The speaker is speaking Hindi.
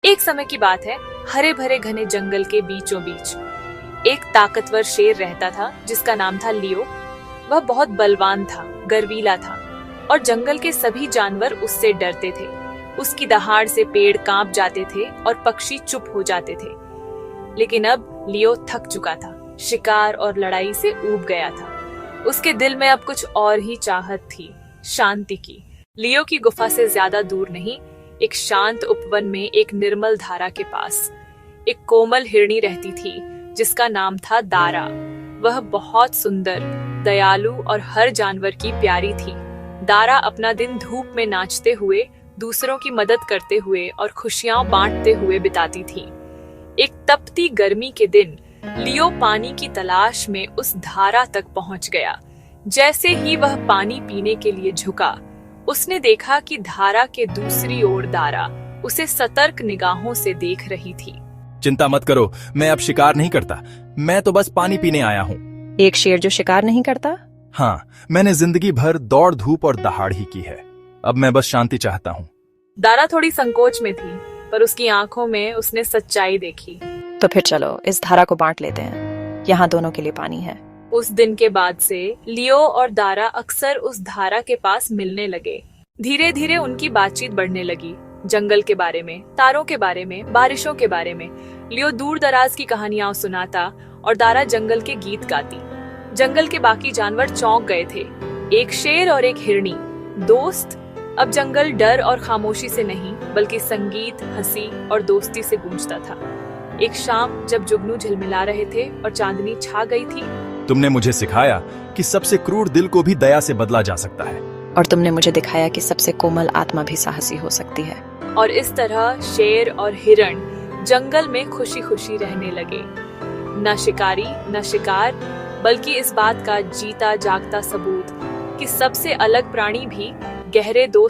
एक समय की बात है, हरे भरे घने जंगल के बीचों बीच एक ताकतवर शेर रहता था जिसका नाम था लियो। वह बहुत बलवान था, गर्वीला था और जंगल के सभी जानवर उससे डरते थे। उसकी दहाड़ से पेड़ कांप जाते थे और पक्षी चुप हो जाते थे। लेकिन अब लियो थक चुका था, शिकार और लड़ाई से ऊब गया था। उसके दिल में अब कुछ और ही चाहत थी, शांति की। लियो की गुफा से ज्यादा दूर नहीं, एक शांत उपवन में एक निर्मल धारा के पास एक कोमल हिरणी रहती थी जिसका नाम था दारा। वह बहुत सुंदर, दयालु और हर जानवर की प्यारी थी। दारा अपना दिन धूप में नाचते हुए, दूसरों की मदद करते हुए और खुशियां बांटते हुए बिताती थी। एक तपती गर्मी के दिन लियो पानी की तलाश में उस धारा तक पहुंच गया। जैसे ही वह पानी पीने के लिए झुका, उसने देखा कि धारा के दूसरी ओर दारा उसे सतर्क निगाहों से देख रही थी। चिंता मत करो, मैं अब शिकार नहीं करता। मैं तो बस पानी पीने आया हूँ। एक शेर जो शिकार नहीं करता? हाँ, मैंने जिंदगी भर दौड़ धूप और दहाड़ ही की है। अब मैं बस शांति चाहता हूँ। दारा थोड़ी संकोच में थी, पर उसकी आंखों में उसने सच्चाई देखी। तो फिर चलो इस धारा को बांट लेते हैं, यहाँ दोनों के लिए पानी है। उस दिन के बाद से लियो और दारा अक्सर उस धारा के पास मिलने लगे। धीरे धीरे उनकी बातचीत बढ़ने लगी, जंगल के बारे में, तारों के बारे में, बारिशों के बारे में। लियो दूर दराज की कहानियां सुनाता और दारा जंगल के गीत गाती। जंगल के बाकी जानवर चौंक गए थे। एक शेर और एक हिरनी, दोस्त। अब जंगल डर और खामोशी से नहीं, बल्कि संगीत, हंसी और दोस्ती से गूंजता था। एक शाम जब जुगनू झिलमिला रहे थे और चांदनी छा गई थी, तुमने मुझे सिखाया कि सबसे क्रूर दिल को भी दया से बदला जा सकता है। और तुमने मुझे दिखाया कि सबसे कोमल आत्मा भी साहसी हो सकती है। और इस तरह शेर और हिरण जंगल में खुशी खुशी रहने लगे। न शिकारी न शिकार, बल्कि इस बात का जीता जागता सबूत कि सबसे अलग प्राणी भी गहरे दोस्त